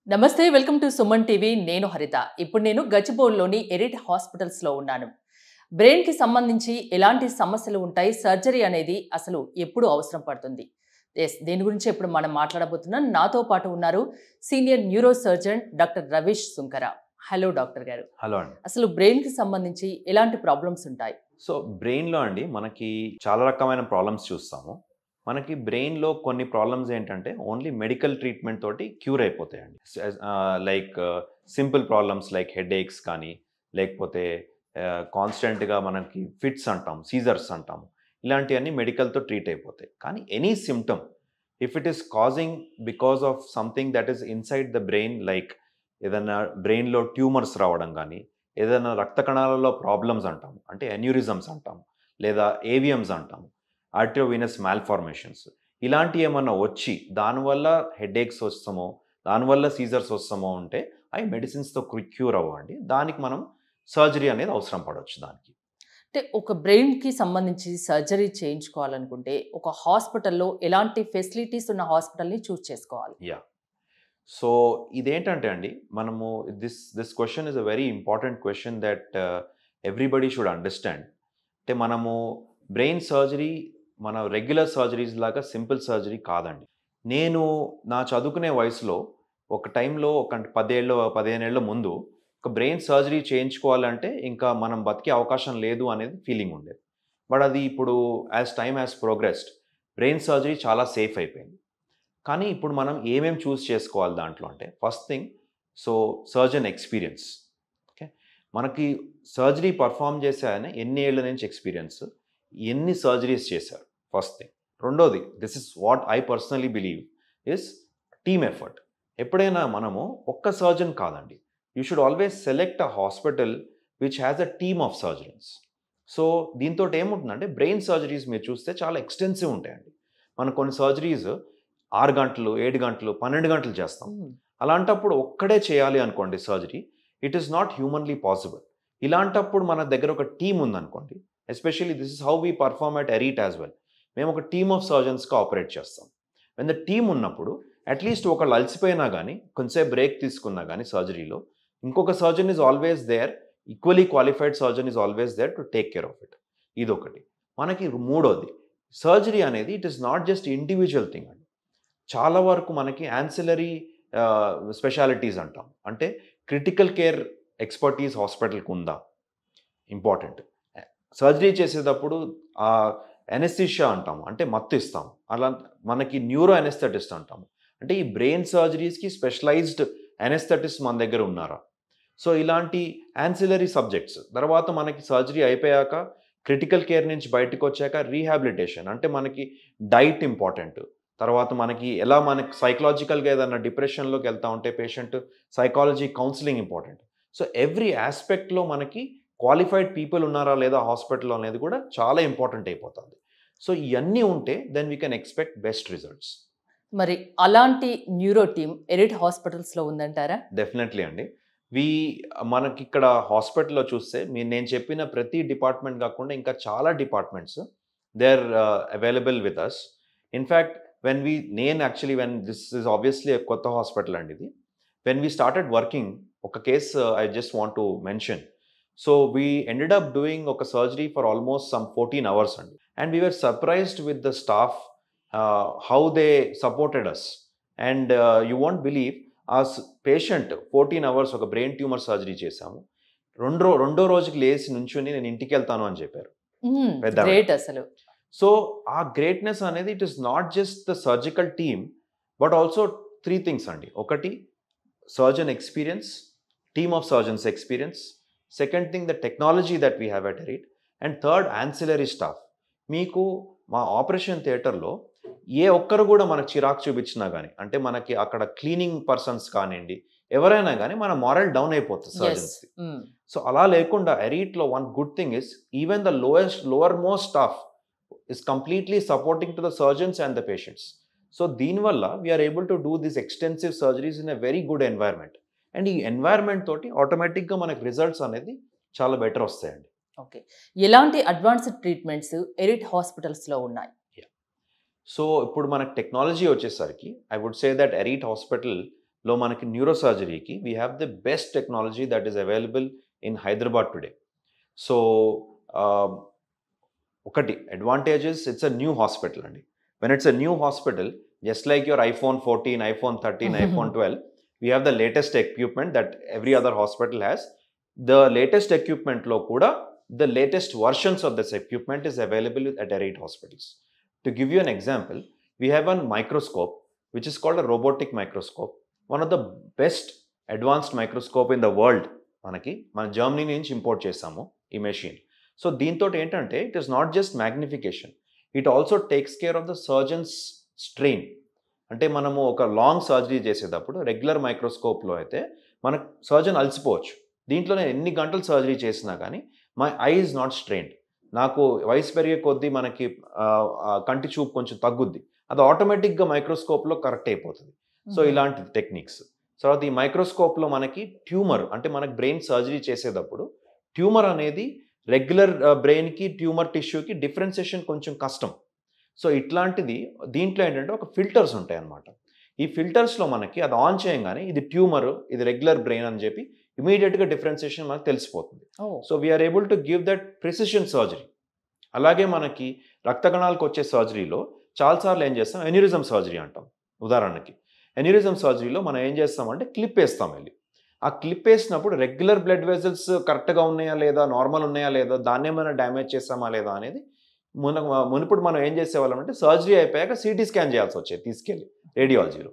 నమస్తే welcome to Suman TV నేను హరిత ఇప్పుడు నేను గచ్చిబౌలిలోని ఎరిట్ హాస్పిటల్స్లో ఉన్నాను బ్రెయిన్కి సంబంధించి ఎలాంటి సమస్యలు ఉంటాయి సర్జరీ అనేది అసలు ఎప్పుడు అవసరం పడుతుంది దేని గురించి ఇప్పుడు మనం మాట్లాడబోతున్నాం నాతో పాటు ఉన్నారు senior neuro surgeon doctor Ravish Sunkara hello doctor గారు హలో అండి. అసలు బ్రెయిన్కి సంబంధించి ఎలాంటి ప్రాబ్లమ్స్ ఉంటాయి సో బ్రెయిన్లో అండి మనకి చాలా రకమైన ప్రాబ్లమ్స్ చూస్తాము. మనకి బ్రెయిన్లో కొన్ని ప్రాబ్లమ్స్ ఏంటంటే ఓన్లీ మెడికల్ ట్రీట్మెంట్ తోటి క్యూర్ అయిపోతాయండి. Like simple problems like headaches కానీ లేకపోతే కాన్స్టెంట్గా మనకి ఫిట్స్ అంటాం, సీజర్స్ అంటాము, ఇలాంటివన్నీ మెడికల్తో ట్రీట్ అయిపోతాయి. కానీ any symptom if it is causing because of something that is inside the brain, like ఏదైనా బ్రెయిన్లో ట్యూమర్స్ రావడం కానీ, ఏదైనా రక్త కణాలలో ప్రాబ్లమ్స్ అంటాము, అంటే ఎన్యూరిజమ్స్ అంటాము, లేదా ఏవిఎమ్స్ అంటాము, ఆర్టియోవీనస్ మాల్ఫార్మేషన్స్, ఇలాంటివి ఏమన్నా వచ్చి దానివల్ల హెడేక్స్ వస్తామో, దానివల్ల సీజర్స్ వస్తామో ఉంటే అవి మెడిసిన్స్తో క్యూర్ అవ్వండి. దానికి మనం సర్జరీ అనేది అవసరం పడవచ్చు. దానికి అంటే ఒక బ్రెయిన్కి సంబంధించి సర్జరీ చేయించుకోవాలనుకుంటే ఒక హాస్పిటల్లో ఎలాంటి ఫెసిలిటీస్ ఉన్న హాస్పిటల్ని చూస్ చేసుకోవాలి? యా, సో ఇదేంటంటే అండి, మనము this question is a very important question that everybody should understand. అంటే మనము బ్రెయిన్ సర్జరీ మన రెగ్యులర్ సర్జరీస్ లాగా సింపుల్ సర్జరీ కాదండి. నేను నా చదువుకునే వయసులో ఒక టైంలో ఒక 15 ఏళ్ళ ముందు ఒక బ్రెయిన్ సర్జరీ చేయించుకోవాలంటే ఇంకా మనం బతికే అవకాశం లేదు అనేది ఫీలింగ్ ఉండేది. బట్ అది ఇప్పుడు as time as progressed brain surgery చాలా సేఫ్ అయిపోయింది. కానీ ఇప్పుడు మనం ఏమేమి చూస్ చేసుకోవాలి దాంట్లో అంటే, first thing, so surgeon experience. Okay, మనకి సర్జరీ పర్ఫామ్ చేసే ఆయన ఎన్ని ఏళ్ళ నుంచి ఎక్స్పీరియన్స్, ఎన్ని సర్జరీస్ చేశారు, ఫస్ట్ థింగ్. రెండోది, this is what I personally believe is team effort. ఎప్పుడైనా మనము ఒక్క సర్జన్ కాదండి, you should always select a hospital which has a team of surgeons. So దీంతో ఏముంటుందంటే, బ్రెయిన్ సర్జరీస్ మీరు చూస్తే చాలా ఎక్స్టెన్సివ్ ఉంటాయండి. మన కొన్ని సర్జరీస్ 6 గంటలు, 7 గంటలు, 12 గంటలు చేస్తాం. అలాంటప్పుడు ఒక్కడే చేయాలి అనుకోండి surgery, it is not humanly possible. ఇలాంటప్పుడు మన దగ్గర ఒక టీమ్ ఉందనుకోండి, especially this is how we perform at Arete as well. మేము ఒక టీమ్ ఆఫ్ సర్జన్స్గా ఆపరేట్ చేస్తాం. వెన్ ద టీమ్ ఉన్నప్పుడు అట్లీస్ట్ ఒకళ్ళు అలసిపోయినా కానీ, కొంచెంసేపు బ్రేక్ తీసుకున్నా కానీ సర్జరీలో, ఇంకొక surgeon is always there, equally qualified surgeon is always there to take care of it. ఇదొకటి. మనకి మూడోది, సర్జరీ అనేది it is not just individual thing అండి. చాలా వరకు మనకి యాన్సిలరీ స్పెషాలిటీస్ అంటాం, అంటే క్రిటికల్ కేర్ ఎక్స్పర్టీస్ హాస్పిటల్కి ఉందా, ఇంపార్టెంట్. సర్జరీ చేసేటప్పుడు ఎనెస్థీషియా అంటాము, అంటే మత్తు ఇస్తాము. అలా మనకి న్యూరో ఎనెస్థెటిస్ట్ అంటాము, అంటే ఈ బ్రెయిన్ సర్జరీస్కి స్పెషలైజ్డ్ ఎనెస్థెటిస్ట్ మన దగ్గర ఉన్నారా. సో ఇలాంటి యాన్సిలరీ సబ్జెక్ట్స్. తర్వాత మనకి సర్జరీ అయిపోయాక క్రిటికల్ కేర్ నుంచి బయటకు వచ్చాక రీహాబిలిటేషన్, అంటే మనకి డైట్ ఇంపార్టెంట్. తర్వాత మనకి మనకి సైకలాజికల్గా ఏదైనా డిప్రెషన్లోకి వెళ్తూ ఉంటే patient, psychology counselling important. So every ఆస్పెక్ట్లో మనకి క్వాలిఫైడ్ పీపుల్ ఉన్నారా లేదా హాస్పిటల్లో అనేది కూడా చాలా ఇంపార్టెంట్ అయిపోతుంది. సో ఇవన్నీ ఉంటే then we can expect best results. మరి అలాంటి న్యూరో టీమ్ ఎరిట్ హాస్పిటల్స్లో ఉందంటారా? డెఫినెట్లీ అండి. మనకి ఇక్కడ హాస్పిటల్లో చూస్తే నేను చెప్పిన ప్రతి డిపార్ట్మెంట్ కాకుండా ఇంకా చాలా departments they are available with us. In fact when this is obviously కొత్త హాస్పిటల్ అండి ఇది. వెన్ వీ స్టార్టెడ్ వర్కింగ్, ఒక case I just want to mention. So we ended up doing ఒక surgery for almost some 14 hours అండి. And we were surprised with the staff, how they supported us. And you won't believe, ఆ patient 14 hours ఒక brain tumour surgery చేశాము. రెండో రోజుకి లేచి నుంచుని నేను ఇంటికి వెళ్తాను అని చెప్పారు. గ్రేట్ అసలు. సో ఆ గ్రేట్నెస్ అనేది it is not just the surgical team, but also 3 things అండి. ఒకటి, surgeon experience, team of surgeons experience. Second thing, the technology that we have at Arete. And third, ancillary staff. మీకు మా operation థియేటర్లో ఏ ఒక్కరు కూడా మనకు చిరాకు చూపించినా కానీ, అంటే మనకి అక్కడ క్లీనింగ్ పర్సన్స్ కానివ్వండి, ఎవరైనా కానీ మన మారల్ డౌన్ అయిపోతుంది సర్జన్స్కి. సో అలా లేకుండా ఎరీట్లో one good thing is, even the lower most staff is completely supporting to the surgeons and the patients. So దీనివల్ల we are able to do these extensive surgeries in a very good environment. And ఈ environment తోటి ఆటోమేటిక్గా మనకి results అనేది చాలా better వస్తాయండి. Okay, ఎలాంటి advanced treatments ఎరిట్ హాస్పిటల్స్లో ఉన్నాయి? సో ఇప్పుడు మనకి టెక్నాలజీ వచ్చేసరికి I would say that Arete hospital లో మనకి న్యూరోసర్జరీకి we have the best technology that is available in Hyderabad today. So ఒకటి advantages, it's a new hospital అండి. When it's a new hospital, just like your iPhone 14, iPhone 13, iPhone 12, we have the latest equipment that every other hospital has. The latest equipment lo kuda the latest versions of this equipment is available at Erit hospitals. To give you an example, we have one microscope which is called a robotic microscope, one of the best advanced microscope in the world. మనకి మన Germany నుంచి import చేసాము ఈ machine. So దీంతో ఏంటంటే it is not just magnification, it also takes care of the surgeons strain. అంటే మనము ఒక లాంగ్ సర్జరీ చేసేటప్పుడు రెగ్యులర్ మైక్రోస్కోప్లో అయితే మనకు సర్జన్ అలసిపోవచ్చు. దీంట్లో నేను ఎన్ని గంటలు సర్జరీ చేసినా కానీ my I is not strained. నాకు వయసు పెరిగే కొద్దీ మనకి కంటి చూపు కొంచెం తగ్గుద్ది, అది ఆటోమేటిక్గా మైక్రోస్కోప్లో కరెక్ట్ అయిపోతుంది. సో ఇలాంటి టెక్నిక్స్. తర్వాత ఈ మైక్రోస్కోప్లో మనకి ట్యూమర్, అంటే మనకి బ్రెయిన్ సర్జరీ చేసేటప్పుడు ట్యూమర్ అనేది రెగ్యులర్ బ్రెయిన్కి ట్యూమర్ టిష్యూకి డిఫరెన్సియేషన్ కొంచెం కష్టం. సో ఇట్లాంటిది దీంట్లో ఏంటంటే ఒక ఫిల్టర్స్ ఉంటాయి అన్నమాట. ఈ ఫిల్టర్స్లో మనకి అది ఆన్ చేయగానే ఇది ట్యూమర్, ఇది రెగ్యులర్ బ్రెయిన్ అని చెప్పి ఇమీడియట్గా డిఫరెన్సియేషన్ మనకు తెలిసిపోతుంది. So we are able to give that precision surgery. అలాగే మనకి రక్త కణాలకు వచ్చే సర్జరీలో చాలాసార్లు ఏం చేస్తాం, ఎన్యూరిజం సర్జరీ అంటాం. ఉదాహరణకి ఎన్యూరిజం సర్జరీలో మనం ఏం చేస్తామంటే క్లిప్ వేస్తాం. వెళ్ళి ఆ క్లిప్ వేసినప్పుడు రెగ్యులర్ బ్లడ్ వెజల్స్ కరెక్ట్గా ఉన్నాయా లేదా, నార్మల్ ఉన్నాయా లేదా, దాన్ని ఏమైనా డ్యామేజ్ చేస్తామా లేదా అనేది మునుపుడు మనం ఏం చేసేవాళ్ళం అంటే సర్జరీ అయిపోయాక సిటీ స్కాన్ చేయాల్సి వచ్చేది తీసుకెళ్ళి రేడియాలజీలో.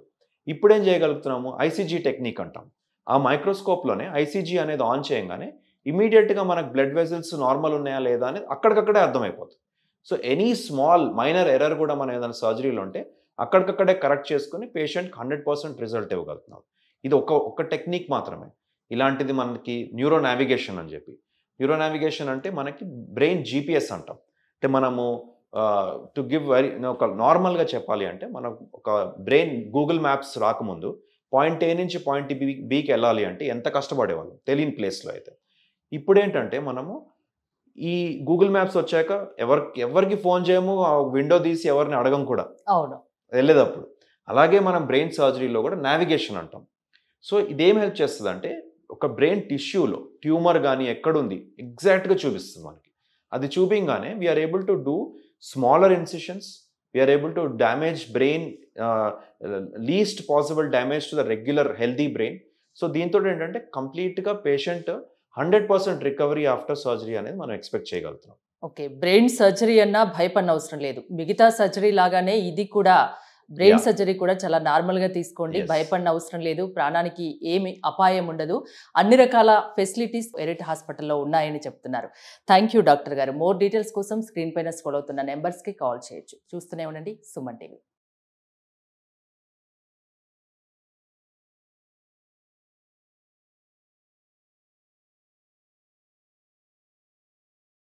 ఇప్పుడు ఏం చేయగలుగుతున్నాము, ఐసీజీ టెక్నిక్ అంటాం. ఆ మైక్రోస్కోప్లోనే ఐసీజీ అనేది ఆన్ చేయగానే ఇమీడియట్గా మనకు బ్లడ్ వెజల్స్ నార్మల్ ఉన్నాయా లేదా అనేది అక్కడికక్కడే అర్థమైపోతుంది. So any small minor error కూడా మనం ఏదైనా సర్జరీలో ఉంటే అక్కడికక్కడే కరెక్ట్ చేసుకుని పేషెంట్కి 100% రిజల్ట్ ఇవ్వగలుగుతున్నాం. ఇది ఒక టెక్నిక్ మాత్రమే. ఇలాంటిది మనకి న్యూరో నావిగేషన్ అని చెప్పి. న్యూరో నావిగేషన్ అంటే మనకి బ్రెయిన్ జీపీఎస్ అంటాం. అంటే మనము టు గివ్ ఒక నార్మల్గా చెప్పాలి అంటే మనం ఒక బ్రెయిన్ గూగుల్ మ్యాప్స్ రాకముందు పాయింట్ ఏ నుంచి పాయింట్ బికి వెళ్ళాలి అంటే ఎంత కష్టపడేవాళ్ళం తెలియని ప్లేస్లో అయితే. ఇప్పుడు ఏంటంటే మనము ఈ గూగుల్ మ్యాప్స్ వచ్చాక ఎవరికి ఫోన్ చేయము, విండో తీసి ఎవరిని అడగం కూడా అవును వెళ్ళేటప్పుడు. అలాగే మనం బ్రెయిన్ సర్జరీలో కూడా నావిగేషన్ అంటాం. సో ఇదేం హెల్ప్ చేస్తుంది అంటే ఒక బ్రెయిన్ టిష్యూలో ట్యూమర్ కానీ ఎక్కడుంది ఎగ్జాక్ట్గా చూపిస్తుంది మనకి. అది చూపించగానే we are able to do smaller incisions, we are able to damage brain, least possible damage to the regular healthy brain. So దీంతో ఏంటంటే కంప్లీట్గా పేషెంట్ 100% రికవరీ ఆఫ్టర్ సర్జరీ అనేది మనం ఎక్స్పెక్ట్ చేయగలుగుతున్నాం. ఓకే, బ్రెయిన్ సర్జరీ అన్నా భయపడిన అవసరం లేదు. మిగతా సర్జరీ లాగానే ఇది కూడా బ్రెయిన్ సర్జరీ కూడా చాలా నార్మల్గా తీసుకోండి, భయపడిన అవసరం లేదు, ప్రాణానికి ఏమి అపాయం ఉండదు, అన్ని రకాల ఫెసిలిటీస్ ఎరిట్ హాస్పిటల్లో ఉన్నాయని చెప్తున్నారు. థ్యాంక్ యూ డాక్టర్ గారు. మోర్ డీటెయిల్స్ కోసం స్క్రీన్ పైన స్క్రోల్ అవుతున్న నెంబర్స్కి కాల్ చేయొచ్చు. చూస్తూనే ఉండండి సుమన్ టీవీ.